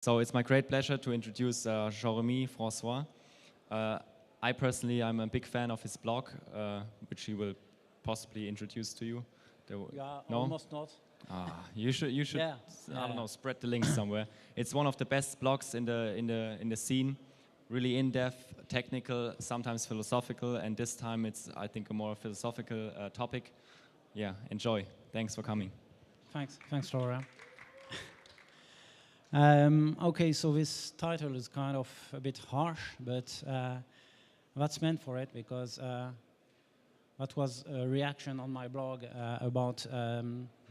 So it's my great pleasure to introduce Jérémie François. I personally, I'm a big fan of his blog, which he will possibly introduce to you. Yeah, no? almost not. You should, Yeah. I don't know, spread the link somewhere. It's one of the best blogs in the scene, really in-depth, technical, sometimes philosophical, and this time it's, I think, a more philosophical topic. Yeah, enjoy. Thanks for coming. Thanks, Laura. Okay, so this title is kind of a bit harsh, but that's meant for it because that was a reaction on my blog about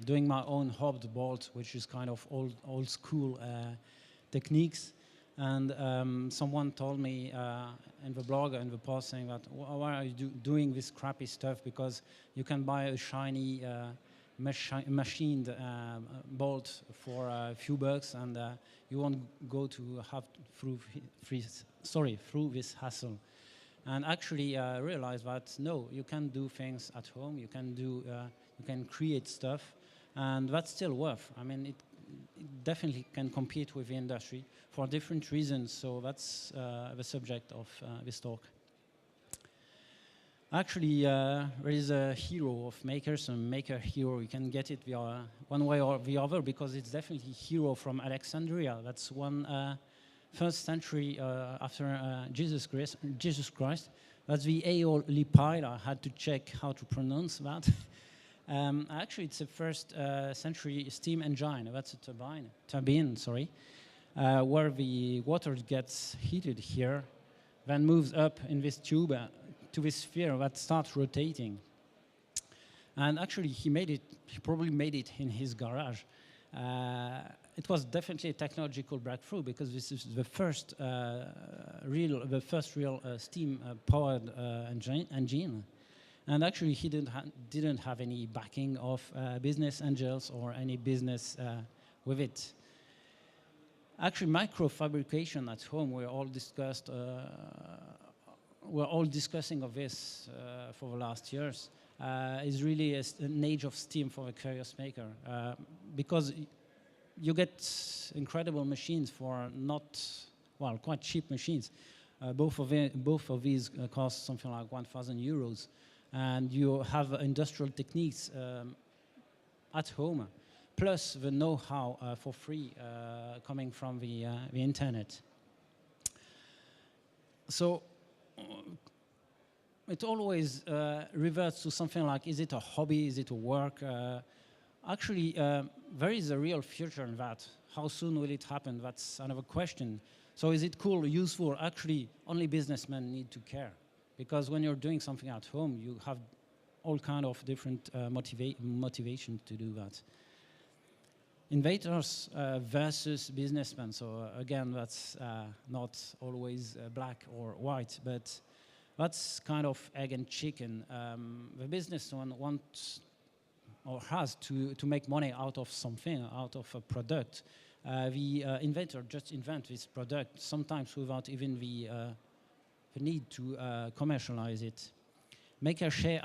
doing my own hobbed bolt, which is kind of old school techniques. And someone told me in the blog and the post saying that why are you doing this crappy stuff, because you can buy a shiny machined bolt for a few bucks, and you won't go to have through this hassle. And actually realize that no, you can do things at home. You can create stuff, and that's still worth. I mean, it definitely can compete with the industry for different reasons. So that's the subject of this talk. Actually, there is a hero of makers, a maker hero. You can get it via one way or the other, because it's definitely a hero from Alexandria. That's one first century after Jesus Christ. That's the Aeolipile. I had to check how to pronounce that. Actually, it's a first century steam engine. That's a turbine, sorry, where the water gets heated here, then moves up in this tube to this sphere that starts rotating. And actually, he probably made it in his garage. It was definitely a technological breakthrough, because this is the first real steam-powered engine. And actually, he didn't have any backing of business angels or any business with it. Actually, microfabrication at home, we're all discussing of this for the last years, is really an age of steam for a curious maker, because you get incredible machines for quite cheap machines. Both of these cost something like 1,000 euros. And you have industrial techniques at home, plus the know-how for free coming from the internet. So it always reverts to something like, is it a hobby, is it a work? Actually, there is a real future in that. How soon will it happen? That's another question. So is it cool, useful? Actually, only businessmen need to care. Because when you're doing something at home, you have all kind of different motivation to do that. Inventors versus businessmen. So again, that's not always black or white, but that's kind of egg and chicken. The businessman wants or has to make money out of something, out of a product. The inventor just invents this product, sometimes without even the need to commercialize it. Maker share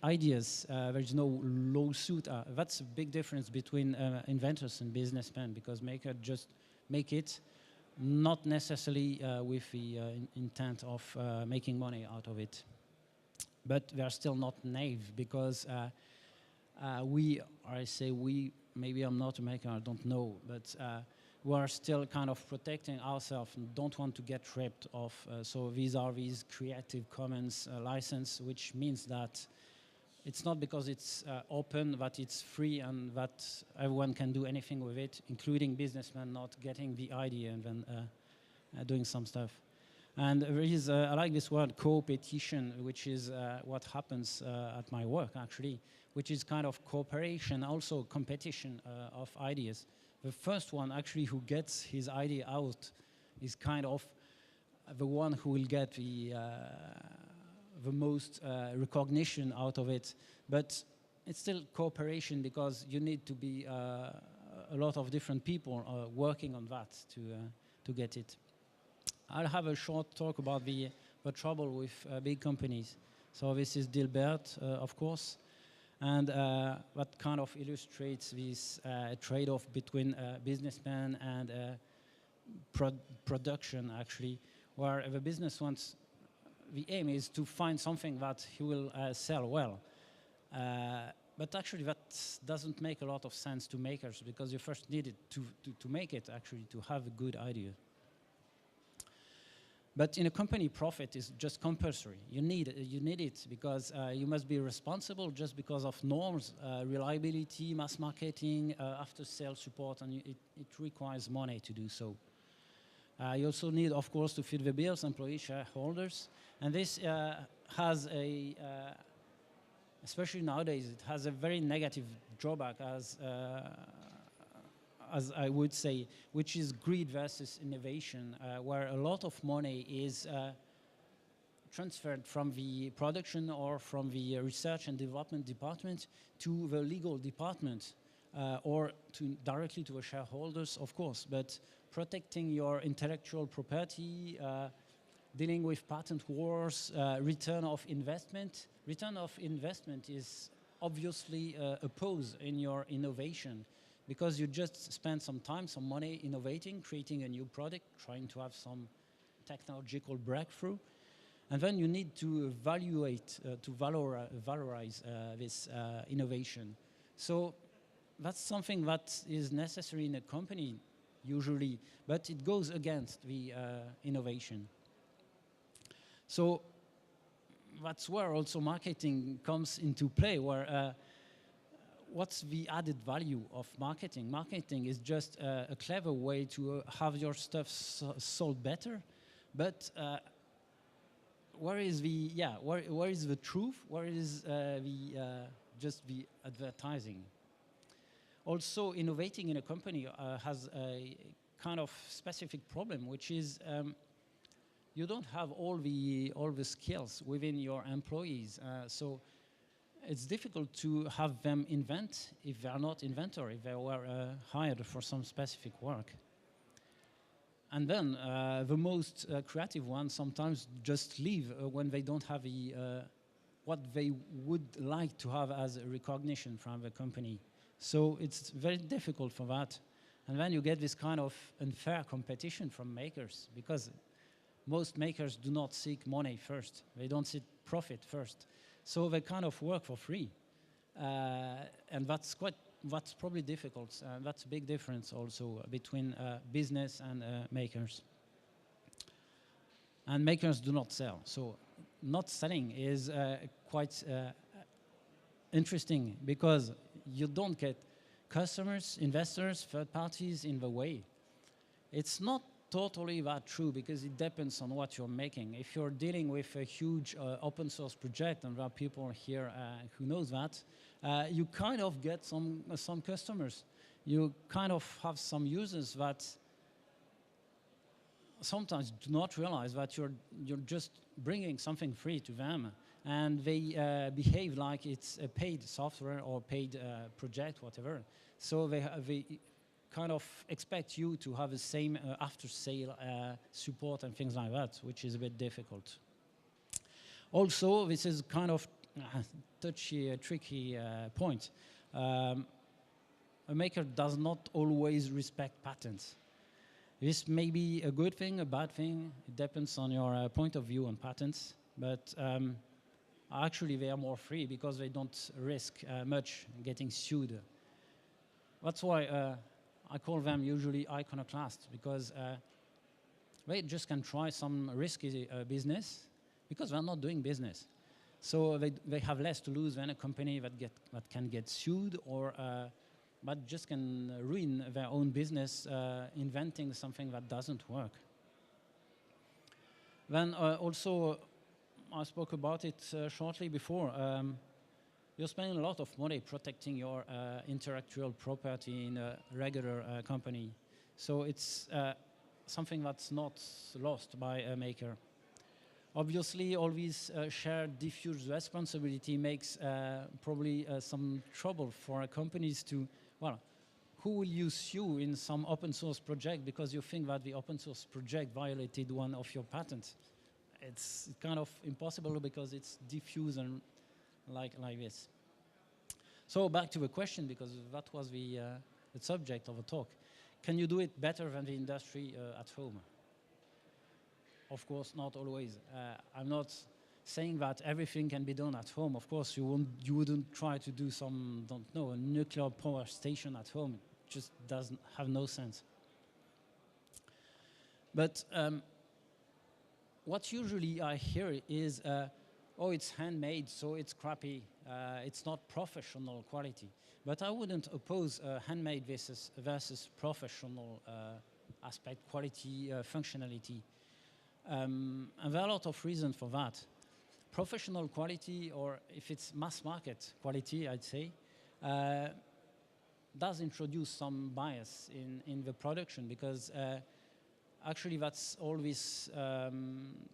ideas. There is no lawsuit. That's a big difference between inventors and businessmen, because maker just make it, not necessarily with the intent of making money out of it. But they're still not naive, because maybe I'm not a maker, I don't know, but we are still kind of protecting ourselves and don't want to get ripped off. So these are these Creative Commons license, which means that it's not because it's open that it's free and that everyone can do anything with it, including businessmen not getting the idea and then doing some stuff. And there is, I like this word, co-petition, which is what happens at my work, actually, which is kind of cooperation, also competition of ideas. The first one, actually, who gets his idea out is kind of the one who will get the most recognition out of it. But it's still cooperation, because you need to be a lot of different people working on that to get it. I'll have a short talk about the trouble with big companies. So this is Dilbert, of course. And that kind of illustrates this trade-off between businessmen and production, actually, where the business wants, the aim is to find something that he will sell well. But actually that doesn't make a lot of sense to makers, because you first need it to make it, actually, to have a good idea. But in a company, profit is just compulsory. You need it because you must be responsible just because of norms, reliability, mass marketing, after-sales support, and it requires money to do so. You also need, of course, to feed the bills, employees, shareholders, and this has a, especially nowadays, it has a very negative drawback, as I would say, which is greed versus innovation, where a lot of money is transferred from the production or from the research and development department to the legal department, or directly to the shareholders, of course. But protecting your intellectual property, dealing with patent wars, return of investment. Return of investment is obviously opposed in your innovation, because you just spend some time, some money innovating, creating a new product, trying to have some technological breakthrough. And then you need to evaluate, to valorize this innovation. So that's something that is necessary in a company, usually, but it goes against the innovation. So that's where also marketing comes into play, where what's the added value of marketing? Marketing is just a clever way to have your stuff sold better, but where is the where is the truth? Where is just the advertising? Also, innovating in a company has a kind of specific problem, which is you don't have all the skills within your employees, so it's difficult to have them invent if they are not inventor, if they were hired for some specific work. And then the most creative ones sometimes just leave when they don't have what they would like to have as a recognition from the company. So it's very difficult for that. And then you get this kind of unfair competition from makers, because most makers do not seek money first. They don't seek profit first. So they kind of work for free. And that's probably difficult. That's a big difference also between business and makers. And makers do not sell. So not selling is quite interesting, because you don't get customers, investors, third parties in the way. It's not totally that true, because it depends on what you're making. If you're dealing with a huge open source project, and there are people here who knows that, you kind of get some customers. You kind of have some users that sometimes do not realize that you're just bringing something free to them, and they behave like it's a paid software or paid project, whatever. So they kind of expect you to have the same after-sale support and things like that, which is a bit difficult. Also, this is kind of touchy, tricky point. A maker does not always respect patents. This may be a good thing, a bad thing. It depends on your point of view on patents. But actually, they are more free because they don't risk much getting sued. That's why I call them usually iconoclasts, because they just can try some risky business because they're not doing business. So they have less to lose than a company that can get sued, or but just can ruin their own business inventing something that doesn't work. Then also, I spoke about it shortly before. You're spending a lot of money protecting your intellectual property in a regular company. So it's something that's not lost by a maker. Obviously, all these shared diffuse responsibility makes probably some trouble for companies to, well, who will you sue in some open source project because you think that the open source project violated one of your patents? It's kind of impossible because it's diffuse and like this. So back to the question, because that was the subject of the talk. can you do it better than the industry at home? Of course, not always. I'm not saying that everything can be done at home. Of course, you wouldn't try to do some, don't know, a nuclear power station at home. It just doesn't have no sense. But what usually I hear is, oh, it's handmade, so it's crappy. It's not professional quality. But I wouldn't oppose handmade versus professional aspect, quality, functionality. And there are a lot of reasons for that. Professional quality, or if it's mass market quality, I'd say, does introduce some bias in the production, because actually that's all this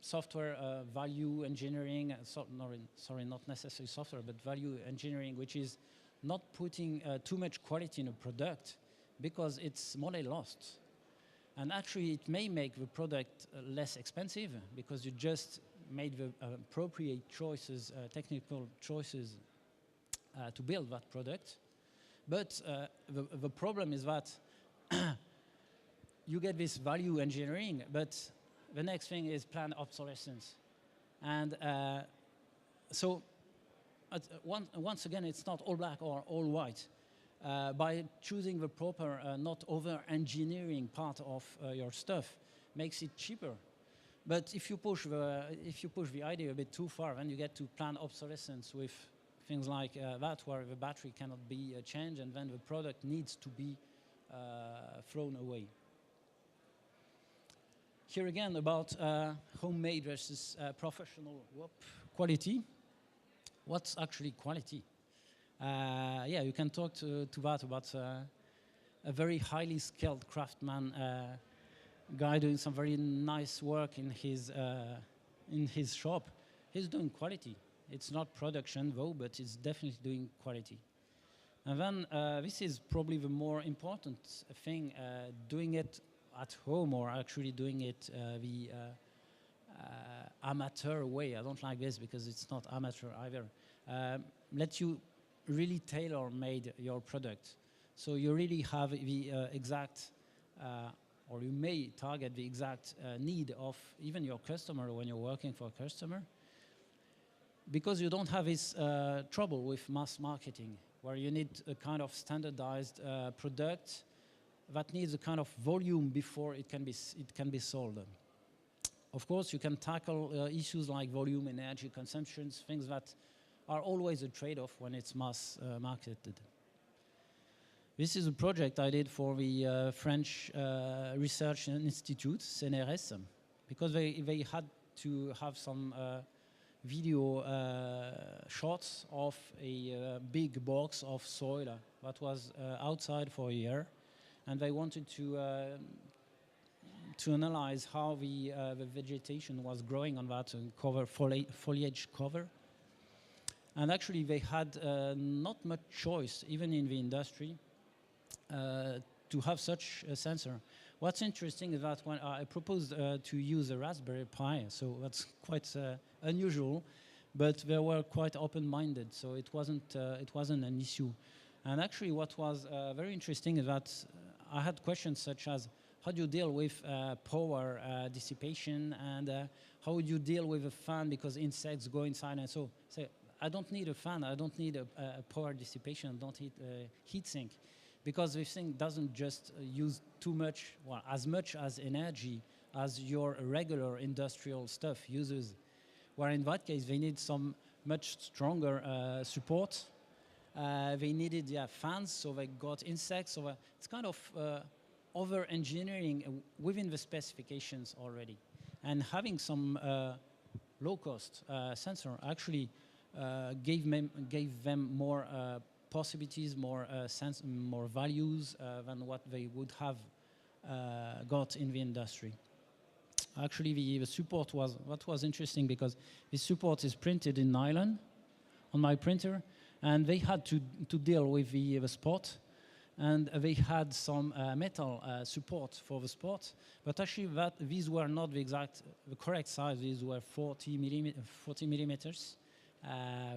software value engineering, not necessarily software, but value engineering, which is not putting too much quality in a product because it's money lost. And actually, it may make the product less expensive because you just made the appropriate choices, technical choices to build that product. But the problem is that you get this value engineering, but the next thing is planned obsolescence. And so once again, it's not all black or all white. By choosing the proper, not over-engineering part of your stuff, makes it cheaper. But if you push the idea a bit too far, then you get to planned obsolescence with things like that, where the battery cannot be changed, and then the product needs to be thrown away. Here again about homemade versus professional quality. What's actually quality? Yeah, you can talk to that about a very highly skilled craftsman guy doing some very nice work in his shop. He's doing quality. It's not production though, but it's definitely doing quality. And then this is probably the more important thing, doing it at home or actually doing it the amateur way. I don't like this because it's not amateur either. Let you really tailor-made your product. So you really have the exact, or you may target the exact need of even your customer when you're working for a customer. Because you don't have this trouble with mass marketing, where you need a kind of standardized product that needs a kind of volume before it can be sold. Of course, you can tackle issues like volume, energy consumptions, things that are always a trade-off when it's mass marketed. This is a project I did for the French Research Institute, CNRS, because they had to have some video shots of a big box of soil that was outside for a year, and they wanted to analyze how the vegetation was growing on that cover, foliage cover. And actually, they had not much choice, even in the industry, to have such a sensor. What's interesting is that when I proposed to use a Raspberry Pi, so that's quite unusual, but they were quite open-minded, so it wasn't an issue. And actually, what was very interesting is that I had questions such as, how do you deal with power dissipation, and how would you deal with a fan because insects go inside, and so I don't need a fan, I don't need a power dissipation, I don't need a heat sink, because this thing doesn't just use too much, well, as much as energy as your regular industrial stuff uses. Where in that case, they need some much stronger support. They needed fans, so they got insects. So it's kind of over-engineering within the specifications already. And having some low-cost sensor actually gave them more possibilities, more values than what they would have got in the industry. Actually, the support was interesting because the support is printed in nylon on my printer, and they had to deal with the spot, and they had some metal support for the spot, but actually these were not the correct size. These were 40 millimeters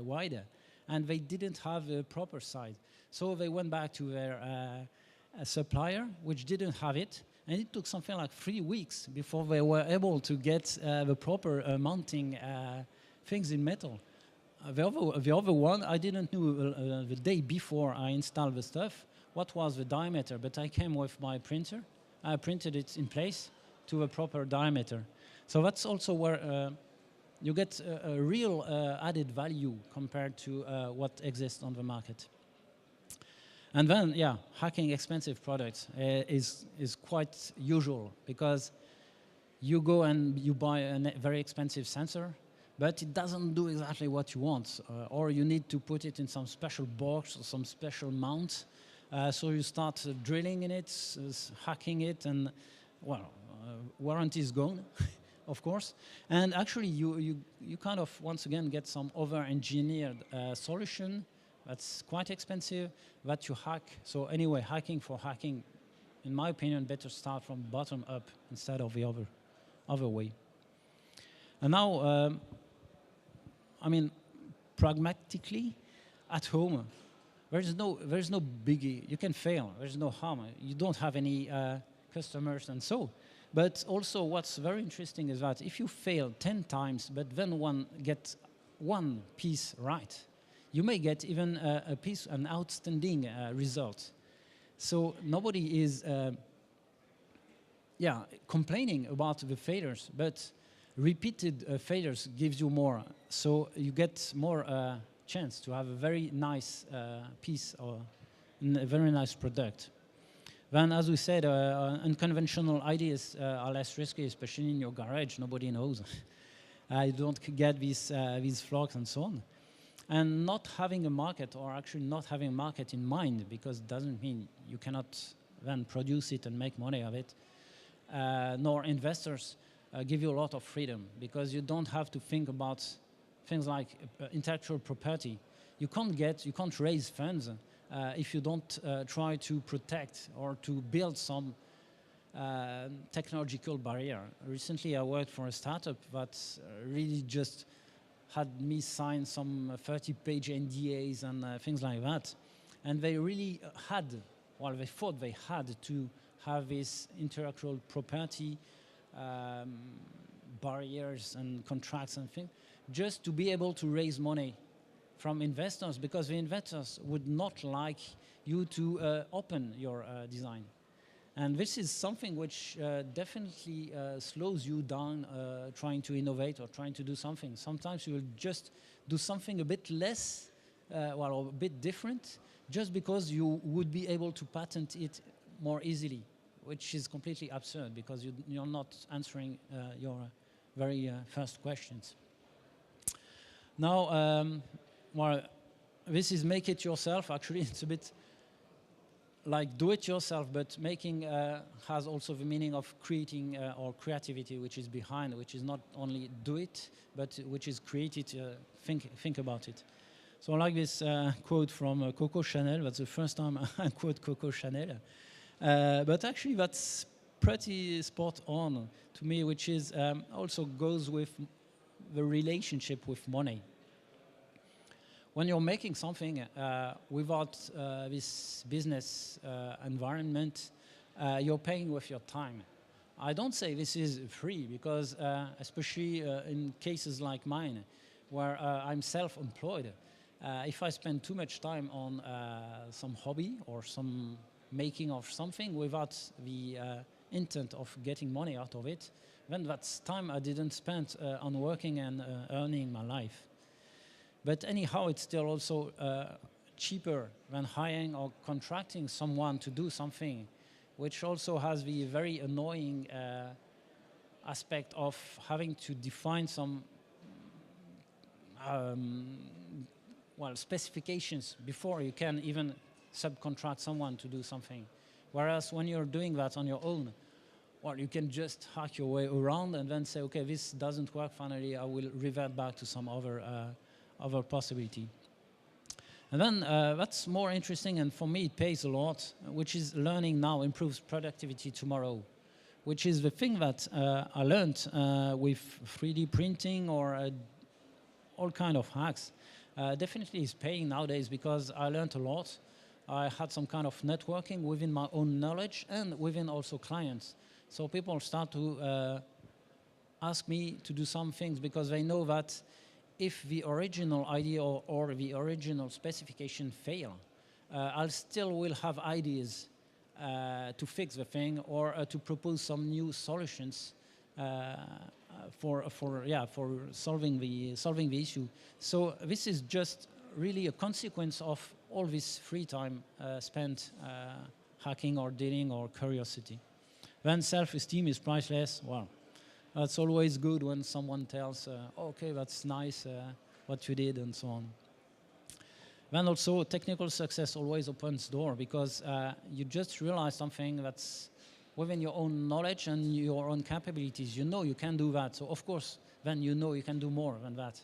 wide, and they didn't have the proper size. So they went back to their supplier which didn't have it, and it took something like 3 weeks before they were able to get the proper mounting things in metal. The other one, I didn't know the day before I installed the stuff what was the diameter, but I came with my printer. I printed it in place to the proper diameter. So that's also where you get a real added value compared to what exists on the market. And then, yeah, hacking expensive products is quite usual, because you go and you buy a very expensive sensor, but it doesn't do exactly what you want, or you need to put it in some special box or some special mount. So you start drilling in it, hacking it, and, well, warranty is gone, of course. And actually, you kind of, once again, get some over-engineered solution that's quite expensive, that you hack. So anyway, hacking for hacking, in my opinion, better start from bottom up instead of the other way. And now, I mean, pragmatically, at home, there's no biggie. You can fail. There's no harm. You don't have any customers and so. But also, what's very interesting is that if you fail 10 times, but then gets one piece right, you may get even an outstanding result. So nobody is, complaining about the failures, but repeated failures gives you more. So you get more chance to have a very nice piece or a very nice product. Then, as we said, unconventional ideas are less risky, especially in your garage. Nobody knows. You don't get these flocks and so on. And not having a market, or actually not having a market in mind, because it doesn't mean you cannot then produce it and make money of it, nor investors give you a lot of freedom, because you don't have to think about things like intellectual property. You can't raise funds if you don't try to protect or to build some technological barrier. Recently, I worked for a startup that really just had me sign some 30-page NDAs and things like that. And they really they thought they had to have this intellectual property barriers and contracts and things, just to be able to raise money from investors, because the investors would not like you to open your design. And this is something which definitely slows you down trying to innovate or trying to do something. Sometimes you will just do something a bit less, or a bit different, just because you would be able to patent it more easily, which is completely absurd, because you're not answering your very first questions. Now, this is make it yourself. Actually, it's a bit like do it yourself, but making has also the meaning of creating or creativity, which is behind, which is not only do it, but which is create it, think about it. So I like this quote from Coco Chanel. That's the first time I quote Coco Chanel. But actually that's pretty spot on to me, which is also goes with the relationship with money. When you're making something without this business environment, you're paying with your time. I don't say this is free, because especially in cases like mine, where I'm self-employed, if I spend too much time on some hobby or some making of something without the intent of getting money out of it, then that's time I didn't spend on working and earning my life. But anyhow, it's still also cheaper than hiring or contracting someone to do something, which also has the very annoying aspect of having to define some specifications before you can even subcontract someone to do something. Whereas when you're doing that on your own, well, you can just hack your way around and then say, okay, this doesn't work, finally I will revert back to some other possibility. And then that's more interesting, and for me it pays a lot, which is learning now improves productivity tomorrow, which is the thing that I learned with 3D printing or all kind of hacks. Definitely is paying nowadays, because I learned a lot. I had some kind of networking within my own knowledge and within also clients. So people start to ask me to do some things because they know that if the original idea or the original specification fail, I'll still will have ideas to fix the thing or to propose some new solutions for solving the issue. So this is just really a consequence of all this free time spent hacking or dealing or curiosity. Then self-esteem is priceless. Well, that's always good when someone tells, okay, that's nice what you did and so on. Then also technical success always opens door because you just realize something that's within your own knowledge and your own capabilities. You know you can do that. So of course, then you know you can do more than that.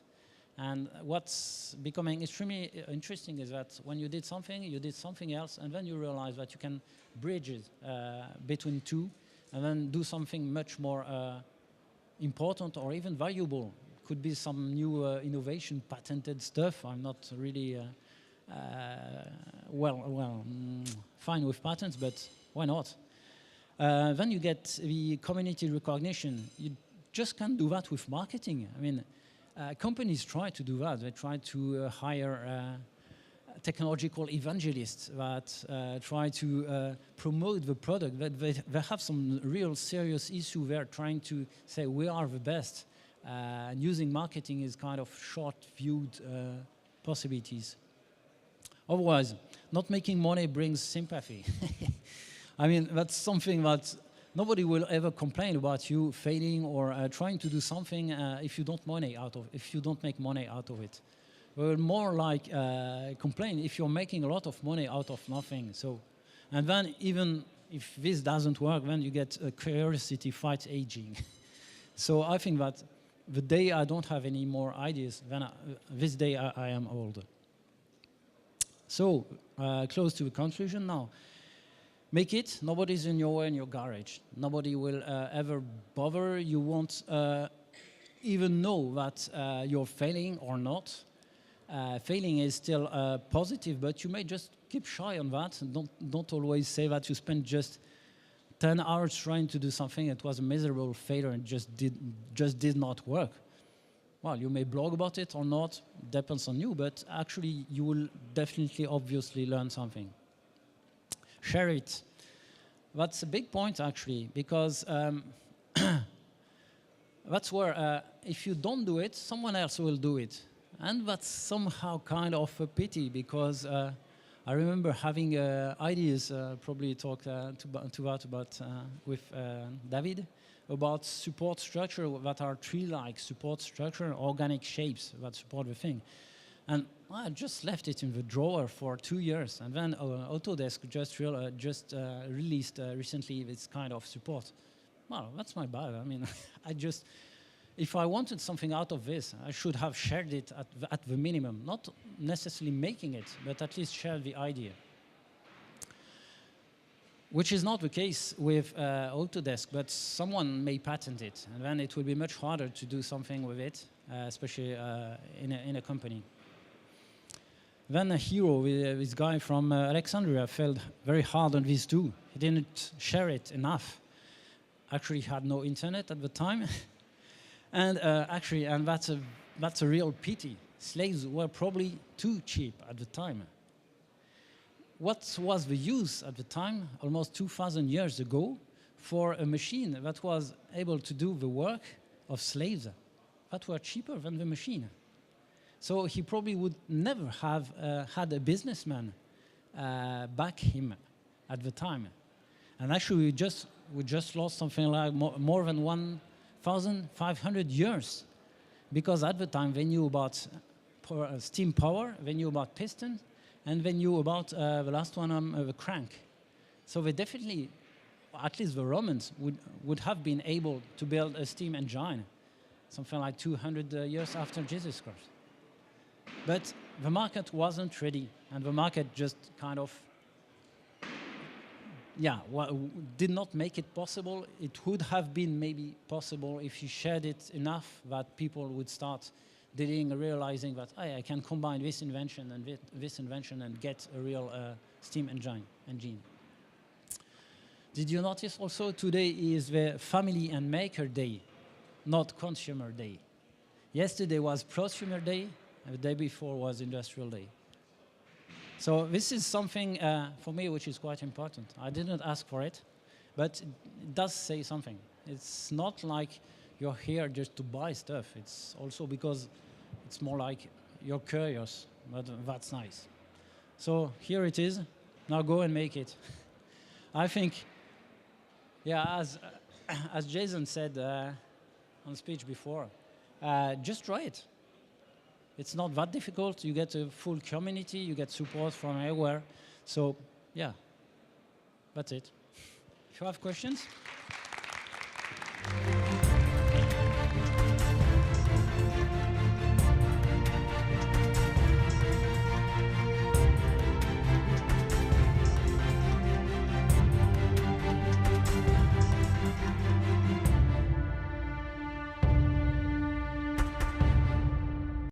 And what's becoming extremely interesting is that when you did something else, and then you realize that you can bridge it between two and then do something much more important or even valuable. Could be some new innovation, patented stuff. I'm not really fine with patents, but why not? Then you get the community recognition. You just can't do that with marketing. I mean, companies try to do that. They try to hire technological evangelists that try to promote the product. But they have some real serious issue there trying to say we are the best. And using marketing is kind of short-viewed possibilities. Otherwise, not making money brings sympathy. I mean, that's something that nobody will ever complain about you failing or trying to do something if you don't make money out of it. They will more like complain if you're making a lot of money out of nothing. So, and then even if this doesn't work, then you get a curiosity fight aging. So I think that the day I don't have any more ideas, then this day I am old. So, close to the conclusion now. Make it. Nobody's in your way in your garage. Nobody will ever bother. You won't even know that you're failing or not. Failing is still positive, but you may just keep shy on that. Don't always say that you spent just 10 hours trying to do something. It was a miserable failure and just did not work. Well, you may blog about it or not. Depends on you, but actually you will definitely, obviously learn something. Share it. That's a big point, actually, because that's where if you don't do it, someone else will do it. And that's somehow kind of a pity, because I remember having ideas, probably talked about with David, about support structure that are tree-like support structure, organic shapes that support the thing. And I just left it in the drawer for 2 years, and then Autodesk just released recently this kind of support. Well, that's my bad. I mean, if I wanted something out of this, I should have shared it at the minimum. Not necessarily making it, but at least share the idea. Which is not the case with Autodesk, but someone may patent it, and then it will be much harder to do something with it, especially in a company. Then a hero, this guy from Alexandria, failed very hard on this too. He didn't share it enough. Actually, he had no internet at the time. And that's a real pity. Slaves were probably too cheap at the time. What was the use at the time, almost 2,000 years ago, for a machine that was able to do the work of slaves that were cheaper than the machine? So he probably would never have had a businessman back him at the time. And actually, we just lost something like more than 1,500 years, because at the time they knew about steam power, they knew about piston, and they knew about the last one, the crank. So they definitely, at least the Romans, would have been able to build a steam engine, something like 200 years after Jesus Christ. But the market wasn't ready, and the market just kind of did not make it possible. It would have been maybe possible if you shared it enough that people would start realizing that hey, I can combine this invention and this invention and get a real steam engine. Did you notice also today is the Family and Maker Day, not Consumer Day? Yesterday was Prosumer Day, and the day before was Industrial Day. So this is something for me which is quite important. I didn't ask for it, but it does say something. It's not like you're here just to buy stuff. It's also because it's more like you're curious, but that's nice. So here it is. Now go and make it. I think, yeah, as Jason said on speech before, just try it. It's not that difficult. You get a full community. You get support from everywhere. So, yeah, that's it. If you have questions.